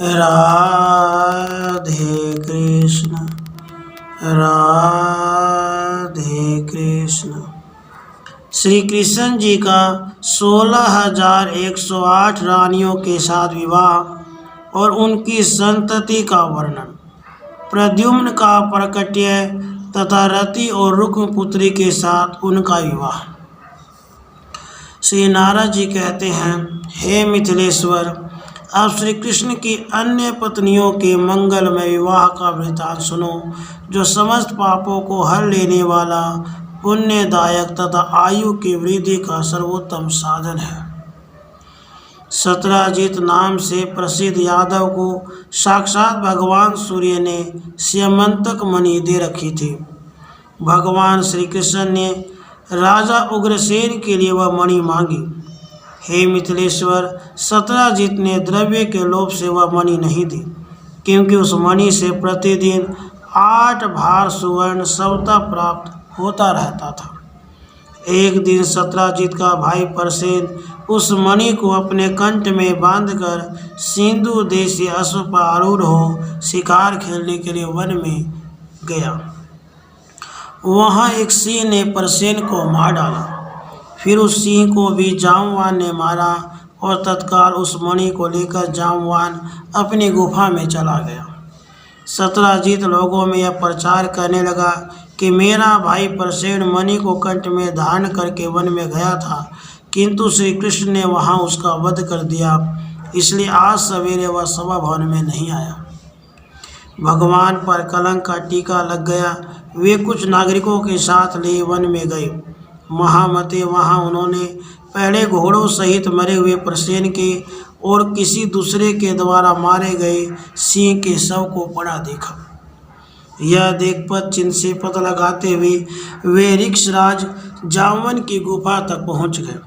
राधे कृष्ण राधे कृष्ण। श्री कृष्ण जी का 16,108 रानियों के साथ विवाह और उनकी संतति का वर्णन। प्रद्युम्न का प्रकट्य तथा रति और रुक्म पुत्री के साथ उनका विवाह। श्री नारद जी कहते हैं, हे मिथिलेश्वर, अब श्री कृष्ण की अन्य पत्नियों के मंगलमय विवाह का वृतांत सुनो, जो समस्त पापों को हर लेने वाला, पुण्यदायक तथा आयु की वृद्धि का सर्वोत्तम साधन है। सत्राजित नाम से प्रसिद्ध यादव को साक्षात भगवान सूर्य ने स्यमंतक मणि दे रखी थी। भगवान श्री कृष्ण ने राजा उग्रसेन के लिए वह मणि मांगी। हे मिथिलेश्वर, सत्राजित ने द्रव्य के लोभ से वह मणि नहीं दी, क्योंकि उस मणि से प्रतिदिन 8 भार सुवर्ण स्वतः प्राप्त होता रहता था। एक दिन सत्राजित का भाई परसेन उस मणि को अपने कंठ में बांधकर सिंधु देश से अश्व पर आरूढ़ हो शिकार खेलने के लिए वन में गया। वहाँ एक सिंह ने परसेन को मार डाला। फिर उस सिंह को भी जामवान ने मारा और तत्काल उस मणि को लेकर जामवान अपनी गुफा में चला गया। सत्राजित लोगों में यह प्रचार करने लगा कि मेरा भाई परसेन मणि को कंठ में धारण करके वन में गया था, किंतु श्री कृष्ण ने वहां उसका वध कर दिया, इसलिए आज सवेरे वह सभा भवन में नहीं आया। भगवान पर कलंक का टीका लग गया। वे कुछ नागरिकों के साथ ले वन में गए। महामते वहां उन्होंने पहले घोड़ों सहित मरे हुए परसेन के और किसी दूसरे के द्वारा मारे गए सिंह के शव को पड़ा देखा। यह देख पर चिन्ह से पता लगाते हुए वे ऋक्षराज जामवन की गुफा तक पहुंच गए।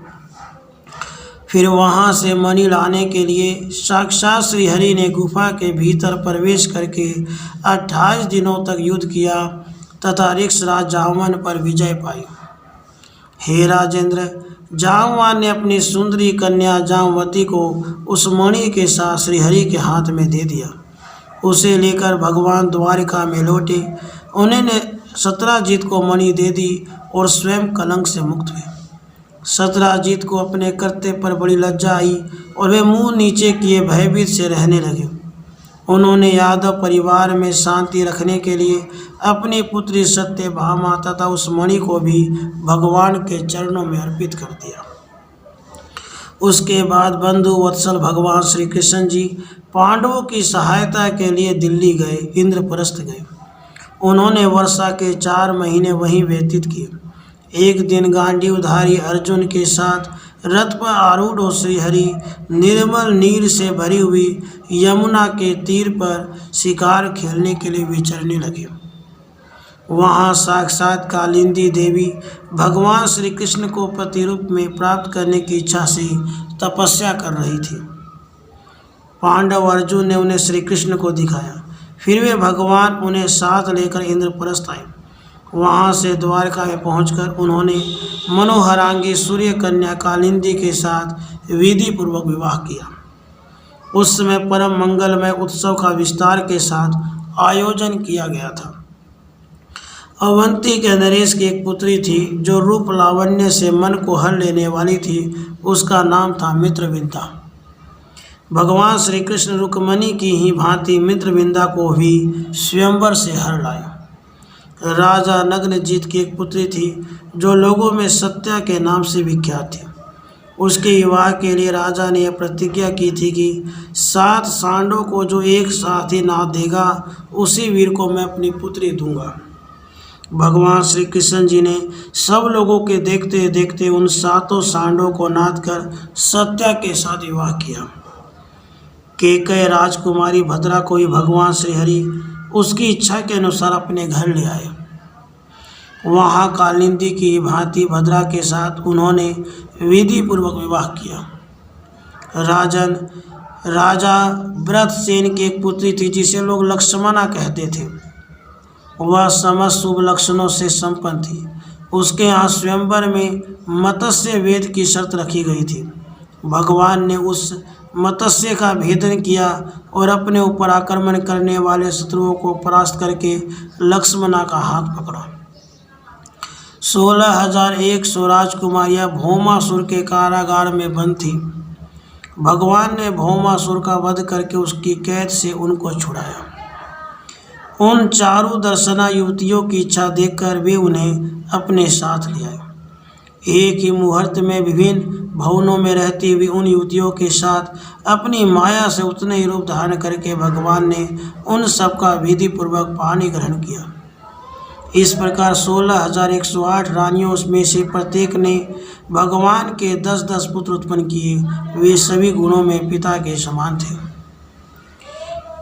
फिर वहां से मणि लाने के लिए साक्षात श्रीहरि ने गुफा के भीतर प्रवेश करके 28 दिनों तक युद्ध किया तथा ऋक्षराज जामवन पर विजय पाई। हे राजेंद्र, जामवान ने अपनी सुंदरी कन्या जामवती को उस मणि के साथ श्रीहरि के हाथ में दे दिया। उसे लेकर भगवान द्वारिका में लौटे। उन्होंने सत्राजित को मणि दे दी और स्वयं कलंक से मुक्त हुए। सत्राजित को अपने कर्तव्य पर बड़ी लज्जा आई और वे मुंह नीचे किए भयभीत से रहने लगे। उन्होंने यादव परिवार में शांति रखने के लिए अपनी पुत्री सत्यभामा तथा उस मणि को भी भगवान के चरणों में अर्पित कर दिया। उसके बाद बंधु वत्सल भगवान श्री कृष्ण जी पांडवों की सहायता के लिए दिल्ली गए, इंद्रप्रस्थ गए। उन्होंने वर्षा के 4 महीने वहीं व्यतीत किए। एक दिन गांडीवधारी अर्जुन के साथ रथ पर आरूढ़ हो श्रीहरि निर्मल नीर से भरी हुई यमुना के तीर पर शिकार खेलने के लिए विचरने लगे। वहाँ साक्षात कालिंदी देवी भगवान श्री कृष्ण को प्रतिरूप में प्राप्त करने की इच्छा से तपस्या कर रही थी। पांडव अर्जुन ने उन्हें श्री कृष्ण को दिखाया। फिर वे भगवान उन्हें साथ लेकर इंद्रप्रस्थ आए। वहाँ से द्वारका में पहुंचकर उन्होंने मनोहरांगी सूर्य कन्या कालिंदी के साथ विधि पूर्वक विवाह किया। उस समय परम मंगलमय उत्सव का विस्तार के साथ आयोजन किया गया था। अवंती के नरेश की एक पुत्री थी जो रूप लावण्य से मन को हर लेने वाली थी। उसका नाम था मित्रविंदा। भगवान श्री कृष्ण रुक्मणी की ही भांति मित्रविंदा को भी स्वयंवर से हर लाए। राजा नग्नजीत की एक पुत्री थी जो लोगों में सत्या के नाम से विख्यात थी। उसके विवाह के लिए राजा ने यह प्रतिज्ञा की थी कि 7 सांडों को जो एक साथ ही नाद देगा, उसी वीर को मैं अपनी पुत्री दूंगा। भगवान श्री कृष्ण जी ने सब लोगों के देखते देखते उन 7 सांडों को नाद कर सत्या के साथ विवाह किया। केकय राजकुमारी भद्रा को ही भगवान श्रीहरि उसकी इच्छा के अनुसार अपने घर ले आए। वहाँ कालिंदी की भांति भद्रा के साथ उन्होंने विधि पूर्वक विवाह किया। राजा व्रतसेन की एक पुत्री थी जिसे लोग लक्ष्मणा कहते थे। वह समस्त शुभ लक्षणों से संपन्न थी। उसके यहाँ स्वयंवर में मत्स्य वेद की शर्त रखी गई थी। भगवान ने उस मत्स्य का भेदन किया और अपने ऊपर आक्रमण करने वाले शत्रुओं को परास्त करके लक्ष्मणा का हाथ पकड़ा। 16,100 राजकुमारियां भौमासुर के कारागार में बंद थी। भगवान ने भौमासुर का वध करके उसकी कैद से उनको छुड़ाया। उन चारों दर्शना युवतियों की इच्छा देखकर वे उन्हें अपने साथ ले आए। एक ही मुहूर्त में विभिन्न भवनों में रहती हुई उन युवतियों के साथ अपनी माया से उतने ही रूप धारण करके भगवान ने उन सबका विधि पूर्वक पानी ग्रहण किया। इस प्रकार 16,108 रानियों में से प्रत्येक ने भगवान के 10-10 पुत्र उत्पन्न किए। वे सभी गुणों में पिता के समान थे।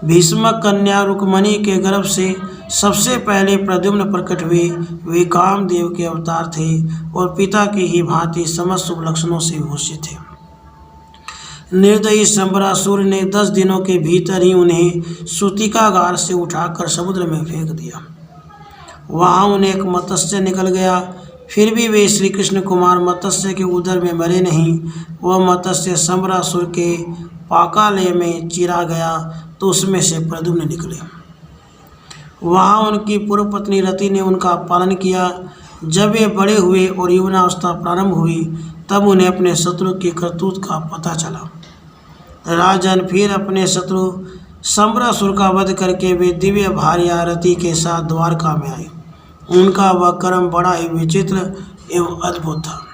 भीष्मक कन्या रुक्मणी के गर्भ से सबसे पहले प्रद्युम्न प्रकट हुए। वे कामदेव के अवतार थे और पिता की ही भांति समस्त शुभ लक्षणों से भूषित थे। निर्दयी शंबरासुर ने 10 दिनों के भीतर ही उन्हें सूतिकागार से उठाकर समुद्र में फेंक दिया। वहाँ उन्हें एक मत्स्य निकल गया। फिर भी वे श्री कृष्ण कुमार मत्स्य के उदर में मरे नहीं। वह मत्स्य शंबरासुर के पाकालय में चीरा गया तो उसमें से प्रद्युम्न निकले। वहाँ उनकी पूर्व पत्नी रति ने उनका पालन किया। जब वे बड़े हुए और यौवनावस्था प्रारंभ हुई तब उन्हें अपने शत्रु की करतूत का पता चला। राजन, फिर अपने शत्रु शंबरासुर का वध करके वे दिव्य भार्या रति के साथ द्वारका में आए। उनका वह कर्म बड़ा ही विचित्र एवं अद्भुत था।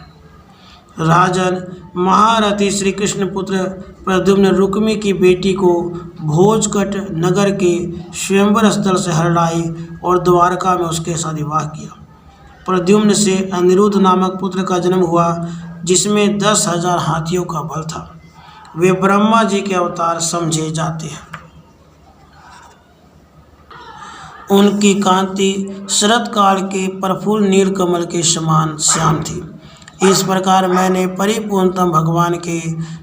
राजन, महारथी श्री कृष्ण पुत्र प्रद्युम्न रुक्मी की बेटी को भोजकट नगर के स्वयंवर स्थल से हर लाई और द्वारका में उसके साथ विवाह किया। प्रद्युम्न से अनिरुद्ध नामक पुत्र का जन्म हुआ जिसमें 10,000 हाथियों का बल था। वे ब्रह्मा जी के अवतार समझे जाते हैं। उनकी कांति शरत काल के प्रफुल्ल नीलकमल के समान श्याम थी। इस प्रकार मैंने परिपूर्णतम भगवान के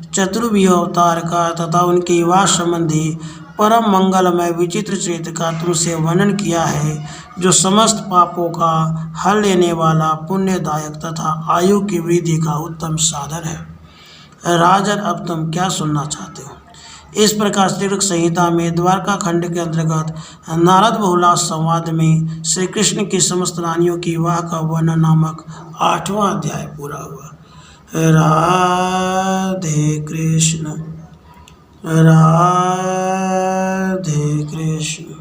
चतुर्व्यूह अवतार का तथा उनके विवाह संबंधी परम मंगलमय विचित्र चरित्र का तुमसे वर्णन किया है, जो समस्त पापों का हल लेने वाला पुण्यदायक तथा आयु की वृद्धि का उत्तम साधन है। राजन, अब तुम क्या सुनना चाहते हो? इस प्रकार श्रीकृष्ण संहिता में द्वारका खंड के अंतर्गत नारद बहुलास संवाद में श्री कृष्ण की समस्त रानियों की विवाह का वर्णन नामक 8वां अध्याय पूरा हुआ। राधे कृष्ण, राधे कृष्ण।